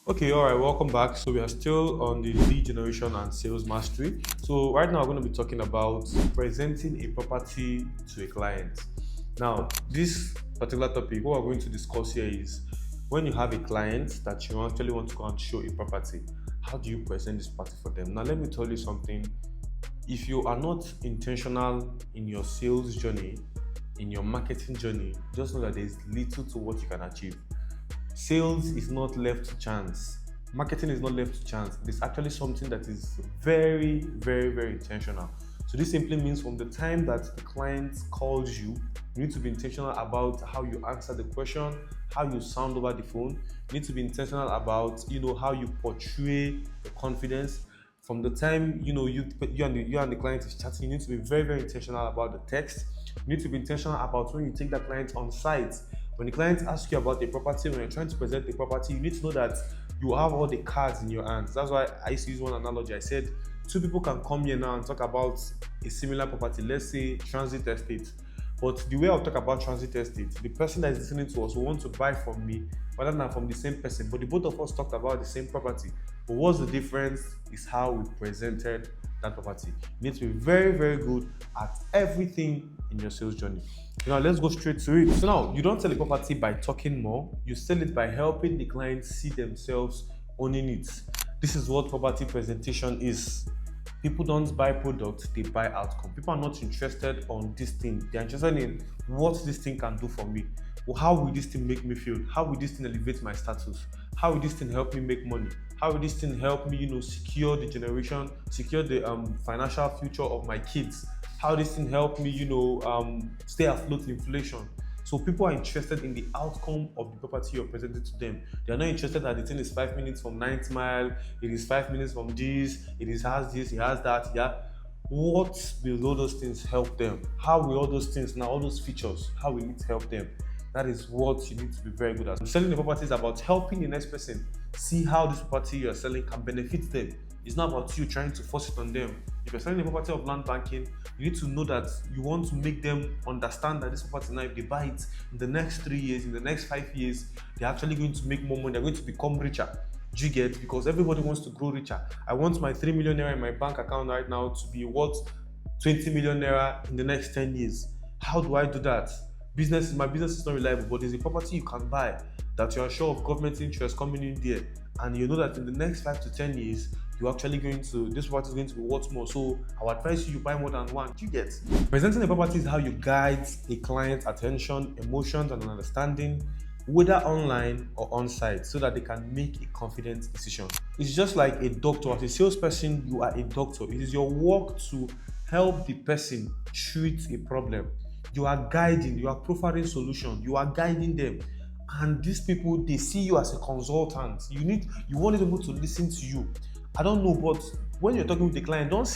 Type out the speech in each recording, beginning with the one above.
Okay, all right, welcome back. So we are still on the lead generation and sales mastery. So right now we're going to be talking about presenting a property to a client. Now, this particular topic, what we're going to discuss here is when you have a client that you actually want to go and show a property, how do you present this property for them? Now, let me tell you something. If you are not intentional in your sales journey, in your marketing journey, just know that there's little to what you can achieve. Sales is not left to chance. Marketing is not left to chance. It's actually something that is very, very, very intentional. So this simply means from the time that the client calls you, you need to be intentional about how you answer the question, how you sound over the phone. You need to be intentional about how you portray the confidence. From the time you and the client is chatting, you need to be very, very intentional about the text. You need to be intentional about when you take that client on site. When the client asks you about a property, when you're trying to present a property, you need to know that you have all the cards in your hands. That's why I used to use one analogy. I said two people can come here now and talk about a similar property, let's say transit estate. But the way I'll talk about transit estate, the person that is listening to us will want to buy from me rather than from the same person. But the both of us talked about the same property. But what's the difference is how we presented that property. You need to be very, very good at everything in your sales journey. Now let's go straight to it. So now you don't sell a property by talking more, you sell it by helping the client see themselves owning it. This is what property presentation is. People don't buy products, they buy outcome. People are not interested on this thing. They're interested in what this thing can do for me. Well, how will this thing make me feel? How will this thing elevate my status? How will this thing help me make money? How will this thing help me, secure the generation, secure the financial future of my kids? How this thing help me, stay afloat in inflation? So people are interested in the outcome of the property you're presenting to them. They are not interested that the thing is 5 minutes from 9th mile, it is 5 minutes from this, has this, it has that, yeah. What will all those things help them? How will all those things, now all those features, how will it help them? That is what you need to be very good at. Selling the property is about helping the next person see how this property you're selling can benefit them. It's not about you trying to force it on them. If you're selling a property of land banking, you need to know that you want to make them understand that this property now, if they buy it in the next 3 years, in the next 5 years, they're actually going to make more money. They're going to become richer. Do you get? Because everybody wants to grow richer. I want my 3 million naira in my bank account right now to be worth 20 million naira in the next 10 years. How do I do that? My business is not reliable, but there's a property you can buy that you're sure of government interest coming in there, and you know that in the next 5 to 10 years, this property is going to be worth more. So I would advise you buy more than one. Do you get? Presenting a property is how you guide a client's attention, emotions, and understanding, whether online or on site, so that they can make a confident decision. It's just like a doctor. As a salesperson, you are a doctor. It is your work to help the person treat a problem. You are guiding, you are profiling solutions, you are guiding them. And these people, they see you as a consultant. You want people to listen to you. I don't know, but when you're talking with the client, don't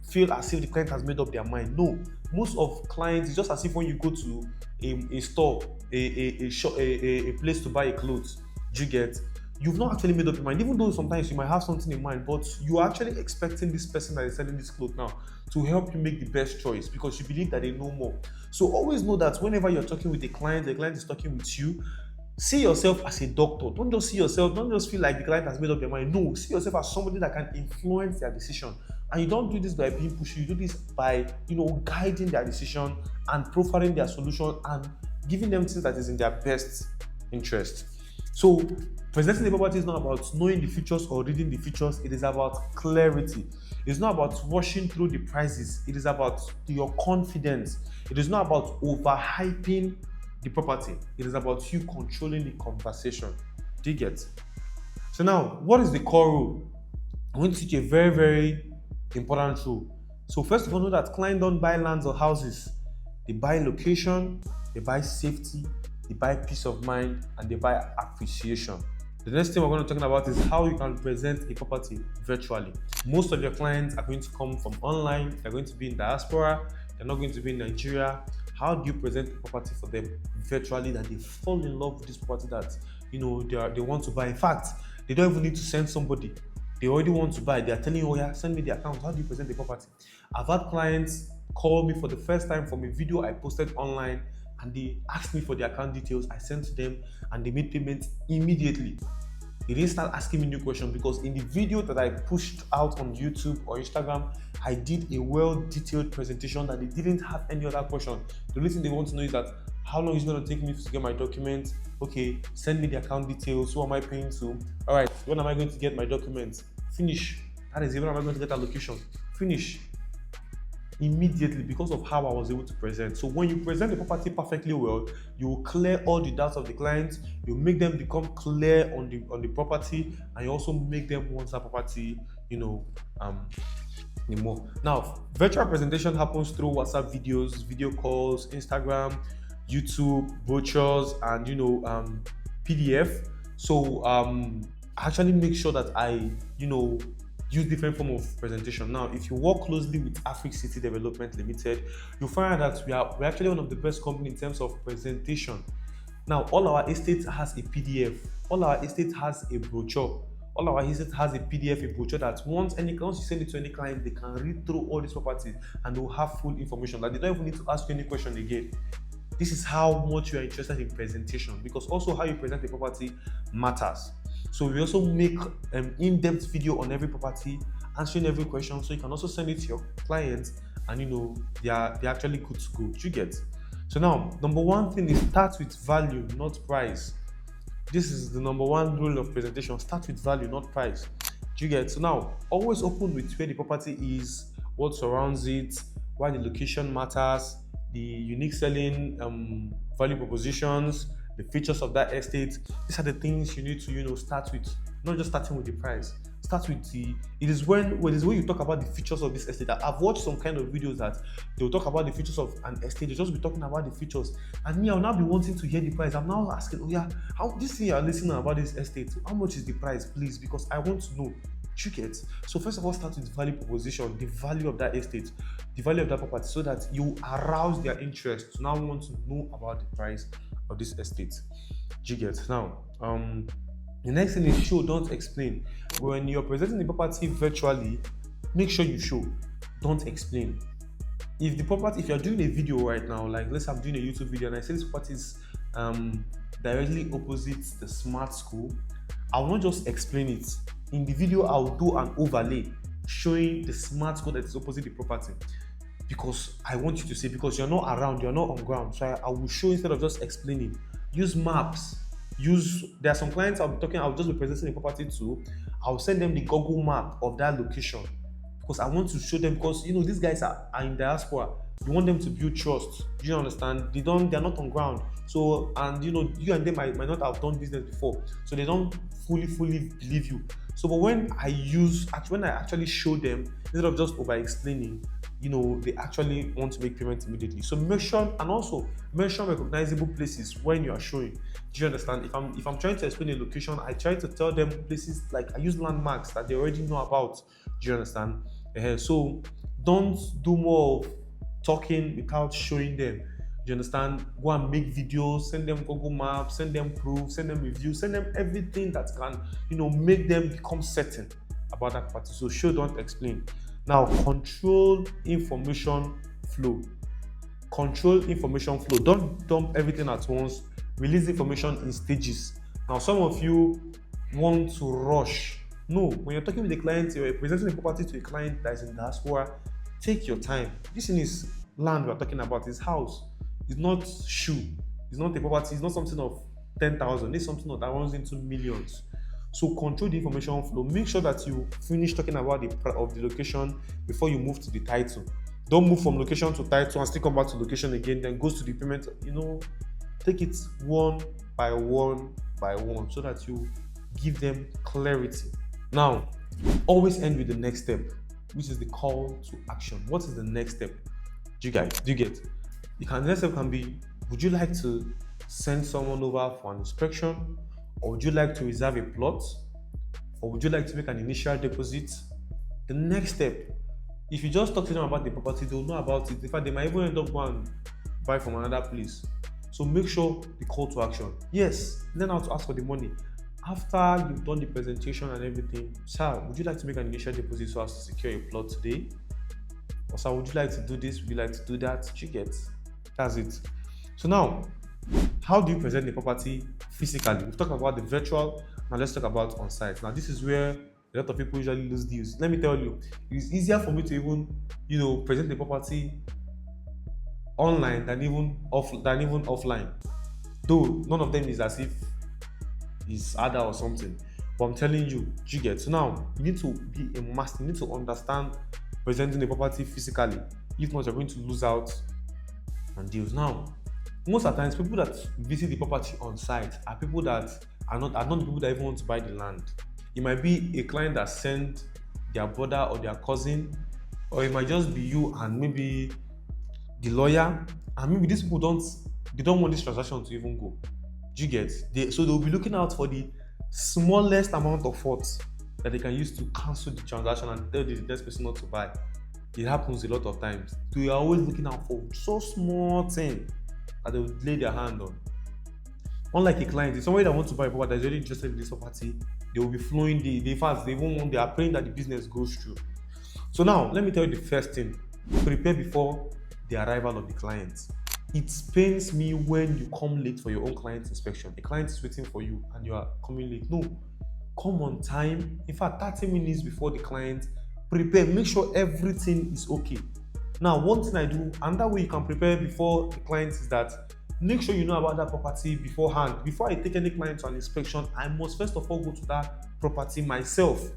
feel as if the client has made up their mind. No, most of clients, it's just as if when you go to a store, a shop, a place to buy a clothes, you get, you've not actually made up your mind. Even though sometimes you might have something in mind, but you are actually expecting this person that is selling this clothes now to help you make the best choice because you believe that they know more. So always know that whenever you're talking with a client, the client is talking with you. See yourself as a doctor. Don't just feel like the client has made up their mind. No, see yourself as somebody that can influence their decision. And you don't do this by being pushy. You do this by, guiding their decision and profiling their solution and giving them things that is in their best interest. So presenting the property is not about knowing the features or reading the features. It is about clarity. It's not about rushing through the prices. It is about your confidence. It is not about overhyping the property. It is about you controlling the conversation. Do you get? So now, what is the core rule? I'm going to teach you a very, very important rule. So first of all, know that clients don't buy lands or houses. They buy location, they buy safety, they buy peace of mind, and they buy appreciation. The next thing we're going to talk about is how you can present a property virtually. Most of your clients are going to come from online. They're going to be in diaspora. They're not going to be in Nigeria. How do you present a property for them virtually that they fall in love with this property that they want to buy? In fact, they don't even need to send somebody. They already want to buy. They are telling you, oh yeah, send me the account. How do you present the property? I've had clients call me for the first time from a video I posted online, and they asked me for the account details. I sent to them and they made payment immediately. He didn't start asking me new questions, because in the video that I pushed out on YouTube or Instagram, I did a well-detailed presentation that they didn't have any other question. The only thing they want to know is that how long is it going to take me to get my documents? Okay, send me the account details. Who am I paying to? All right, when am I going to get my documents? Finish. That is it. When am I going to get that location? Finish. Immediately, because of how I was able to present. So when you present the property perfectly well, you will clear all the doubts of the clients, you make them become clear on the property, and you also make them want that property, more. Now, virtual presentation happens through WhatsApp videos, video calls, Instagram, YouTube, brochures, and PDF. So actually make sure that I use different form of presentation. Now, if you work closely with Afrikcity Development Limited, you'll find out that we're actually one of the best companies in terms of presentation. Now, all our estate has a PDF, all our estate has a brochure, all our estate has a PDF, a brochure that once you send it to any client, they can read through all these properties and they'll have full information. Like, they don't even need to ask you any question again. This is how much you are interested in presentation, because also how you present the property matters. So we also make an in-depth video on every property, answering every question, so you can also send it to your clients, and they're actually good to go. Do you get? So now, number one thing is start with value, not price. This is the number one rule of presentation: start with value, not price. Do you get? So now, always open with where the property is, what surrounds it, why the location matters, the unique selling value propositions, the features of that estate. These are the things you need to start with. Not just starting with the price. Start with it is when you talk about the features of this estate. I've watched some kind of videos that they'll talk about the features of an estate. They'll just be talking about the features, and me, I'll now be wanting to hear the price. I'm now asking, oh yeah, how this thing you're listening about this estate, how much is the price, please? Because I want to know. You get? So first of all, start with value proposition, the value of that estate, the value of that property, so that you arouse their interest to now want to know about the price of this estate. You get? Now, the next thing is show, don't explain. When you're presenting the property virtually, make sure you show, don't explain. If you're doing a video right now, like let's say I'm doing a YouTube video and I say this property is directly opposite the smart school, I will not just explain it. In the video, I'll do an overlay showing the smart school that is opposite the property, because I want you to see, because you're not around, you're not on ground. So I will show instead of just explaining. Use maps. There are some clients I'll just be presenting the property to. I'll send them the Google map of that location, because I want to show them, because these guys are in diaspora. You want them to build trust. Do you understand? They're not on ground. So, and you and them might not have done business before, so they don't fully believe you. So, but when I actually show them, instead of just over explaining, they actually want to make payments immediately. So mention recognizable places when you are showing. Do you understand? If I'm trying to explain a location, I try to tell them places, like I use landmarks that they already know about. Do you understand? So don't do more of talking without showing them. Do you understand? Go and make videos, send them Google Maps, send them proof, send them reviews, send them everything that can, make them become certain about that party. So show, don't explain. Now, control information flow. Control information flow. Don't dump everything at once. Release information in stages. Now, some of you want to rush. No, when you're talking with a client, you're presenting a property to a client that is in diaspora, take your time. This thing is land we're talking about, is house. It's not shoe. It's not a property. It's not something of 10,000. It's something that runs into millions. So control the information flow. Make sure that you finish talking about the location before you move to the title. Don't move from location to title and still come back to location again, then goes to the payment. Take it one by one so that you give them clarity. Now, always end with the next step, which is the call to action. What is the next step? Do you get? The next step can be, would you like to send someone over for an inspection? Or would you like to reserve a plot? Or would you like to make an initial deposit? The next step, if you just talk to them about the property, they'll know about it. In fact, they might even end up going and buy from another place. So make sure the call to action. Yes, learn how to ask for the money. After you've done the presentation and everything, sir, would you like to make an initial deposit so as to secure a plot today? Or sir, would you like to do this? Would you like to do that? You get? That's it. So now, how do you present the property physically? We've talked about the virtual. Now let's talk about on-site. Now this is where a lot of people usually lose deals. Let me tell you, it's easier for me to even, present the property online than even offline. Though none of them is as if it's harder or something. But I'm telling you get. So now you need to be a master. You need to understand presenting the property physically. If not, you're going to lose out on deals. Now, most of the times, people that visit the property on site are people that are not the people that even want to buy the land. It might be a client that sent their brother or their cousin, or it might just be you and maybe the lawyer, and maybe these people don't want this transaction to even go. Do you get? So they'll be looking out for the smallest amount of faults that they can use to cancel the transaction and tell the next person not to buy. It happens a lot of times. They are always looking out for so small thing that they will lay their hand on. Unlike a client, if somebody that wants to buy a property that is really interested in this property, they will be flowing they are praying that the business goes through. So now let me tell you the first thing. Prepare before the arrival of the client. It pains me when you come late for your own client's inspection. A client is waiting for you and you are coming late. No, come on time. In fact, 30 minutes before the client. Prepare, make sure everything is okay. Now, one thing I do, and that way you can prepare before the client, is that make sure you know about that property beforehand. Before I take any client to an inspection, I must first of all go to that property myself,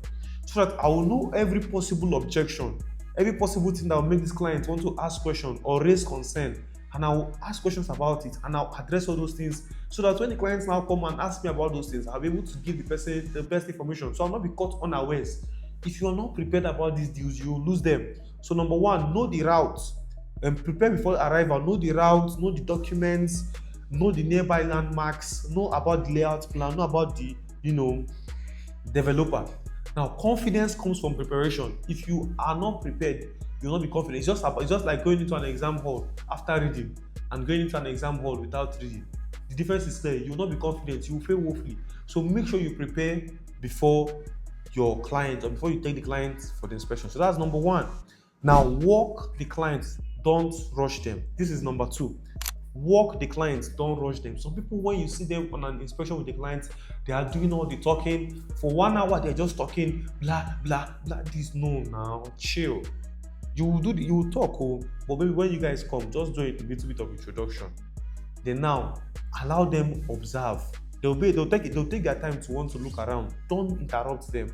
so that I will know every possible objection, every possible thing that will make this client want to ask questions or raise concern, and I will ask questions about it and I'll address all those things, so that when the clients now come and ask me about those things, I'll be able to give the person the best information, so I'll not be caught unawares. If you are not prepared about these deals, you will lose them. So number one, know the route and prepare before arrival. Know the route, know the documents, know the nearby landmarks, know about the layout plan, know about the developer. Now, confidence comes from preparation. If you are not prepared, you will not be confident. It's just like going into an exam hall after reading and going into an exam hall without reading. The difference is clear. You will not be confident. You will fail woefully. So make sure you prepare before your client or before you take the client for the inspection. So that's number one. Now, walk the clients, don't rush them. This is number two. Walk the clients, don't rush them. Some people, when you see them on an inspection with the clients, they are doing all the talking. For 1 hour, they're just talking, blah, blah, blah. This, no, now, chill. You will talk, but maybe when you guys come, just do a little bit of introduction. Then now, allow them observe. They'll take their time to want to look around. Don't interrupt them.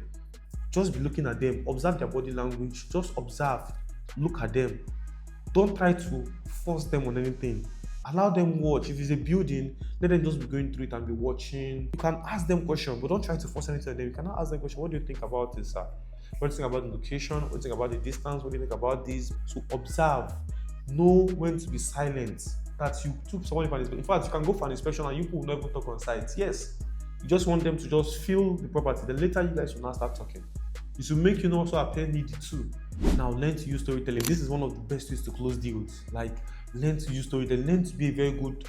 Just be looking at them. Observe their body language. Just observe. Look at them. Don't try to force them on anything. Allow them watch. If it's a building, let them just be going through it and be watching. You can ask them questions, but don't try to force anything on them. You cannot ask them questions. What do you think about this, sir? What do you think about the location? What do you think about the distance? What do you think about this? So observe. Know when to be silent. That you took someone for an inspection. In fact, you can go for an inspection and you will never talk on site. Yes. You just want them to just feel the property. Then later you guys will now start talking. It will make you also appear needy too. Now learn to use storytelling. This is one of the best ways to close deals. Like, learn to use storytelling. Learn to be a very good,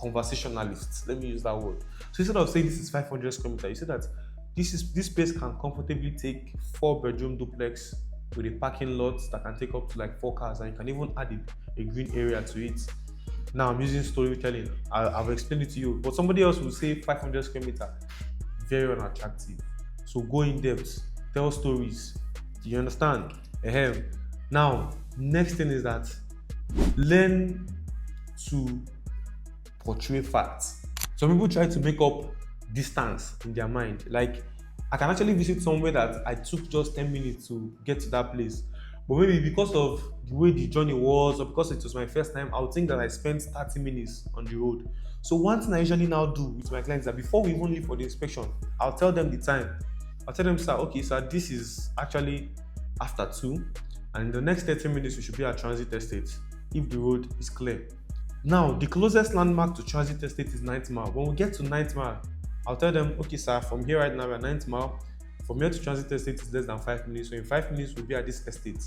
conversationalist. Let me use that word. So instead of saying this is 500 square meters, you say that this space can comfortably take 4-bedroom duplex with a parking lot that can take up to like 4 cars, and you can even add a green area to it. Now I'm using storytelling. I've explained it to you, but somebody else will say 500 square meter, very unattractive. So go in depth, tell stories. Do you understand? Now, next thing is that learn to portray facts. Some people try to make up distance in their mind. Like, I can actually visit somewhere that I took just 10 minutes to get to that place. But maybe because of the way the journey was, or because it was my first time, I would think that I spent 30 minutes on the road. So one thing I usually now do with my clients is that before we even leave for the inspection, I'll tell them the time. I'll tell them, sir, okay, sir, this is actually after 2, and in the next 30 minutes, we should be at Transit Estate if the road is clear. Now, the closest landmark to Transit Estate is 9th Mile. When we get to 9th Mile, I'll tell them, okay, sir, from here right now, we're 9th Mile. From here to Transit Estate is less than 5 minutes. So in 5 minutes, we'll be at this estate.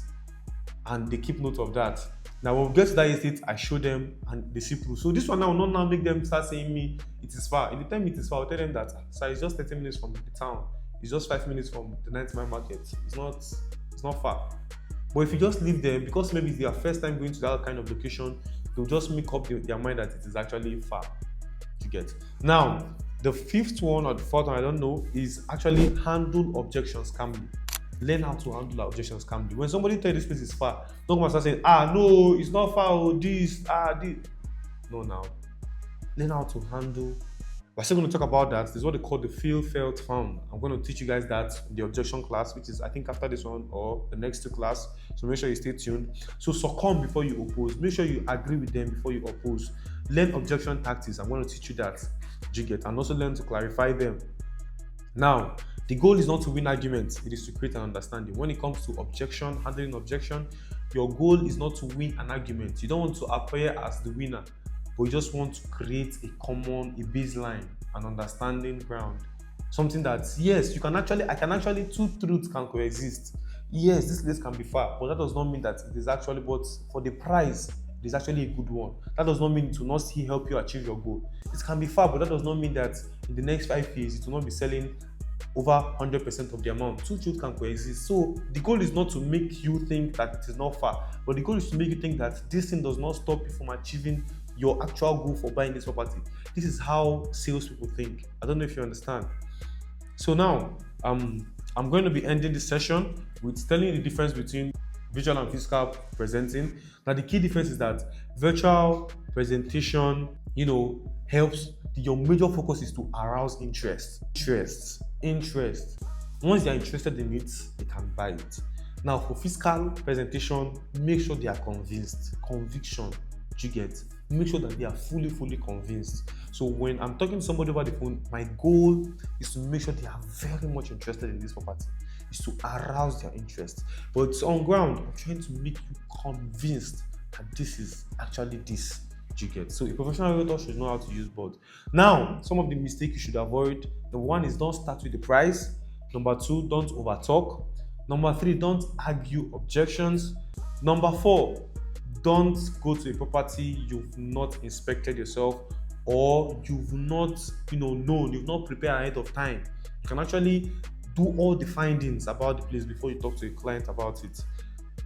And they keep note of that. Now, when we get to that estate, I show them and they see proof. So this one now will not now make them start saying me, it is far. If they tell me it is far, I'll tell them that, sir, it's just 30 minutes from the town. It's just 5 minutes from the 9th Mile market. It's not far. But if you just leave them, because maybe it's their first time going to that kind of location, they'll just make up their mind that it is actually far to get. Now, The fifth one or the fourth one, I don't know, is actually handle objections calmly. Learn how to handle objections calmly. When somebody tell you this place is far, don't come and start saying, no, it's not far, this. No, now. Learn how to handle. We're still going to talk about that. This is what they call the feel, felt, found. I'm going to teach you guys that in the objection class, which is I think after this one or the next two class. So make sure you stay tuned. So succumb before you oppose. Make sure you agree with them before you oppose. Learn objection tactics. I'm going to teach you that. Do you get? And also learn to clarify them. Now, the goal is not to win arguments. It is to create an understanding. When it comes to objection, handling objection, your goal is not to win an argument. You don't want to appear as the winner, but you just want to create a baseline, an understanding ground. Something that, yes, two truths can coexist. Yes, this place can be far, but that does not mean that it is actually, but for the price, it is actually a good one. That does not mean it will not still help you achieve your goal. It can be far, but that does not mean that in the next 5 years, it will not be selling over 100% of the amount. Two truths can coexist. So the goal is not to make you think that it is not far, but the goal is to make you think that this thing does not stop you from achieving your actual goal for buying this property. This is how salespeople think. I don't know if you understand. So now, I'm going to be ending this session with telling you the difference between virtual and physical presenting. Now, the key difference is that virtual presentation, helps. Your major focus is to arouse interest. Once they are interested in it, they can buy it. Now, for physical presentation, make sure they are convinced. Conviction, you get? Make sure that they are fully convinced. So when I'm talking to somebody over the phone, my goal is to make sure they are very much interested in this property. Is to arouse their interest. But it's on ground, I'm trying to make you convinced that this is actually this. You get? So a professional realtor should know how to use both. Now, some of the mistakes you should avoid. Number one is don't start with the price. Number two, don't overtalk. Number three, don't argue objections. Number four, don't go to a property you've not inspected yourself or you've not, known, you've not prepared ahead of time. You can actually do all the findings about the place before you talk to a client about it.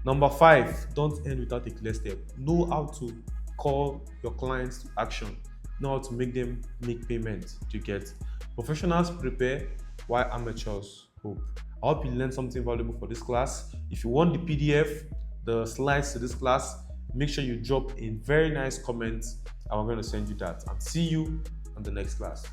Number five, don't end without a clear step. Know how to call your clients to action. Know how to make them make payment. You get? Professionals prepare while amateurs hope. I hope you learned something valuable for this class. If you want the PDF, the slides to this class, make sure you drop in very nice comments and we're going to send you that. And see you on the next class.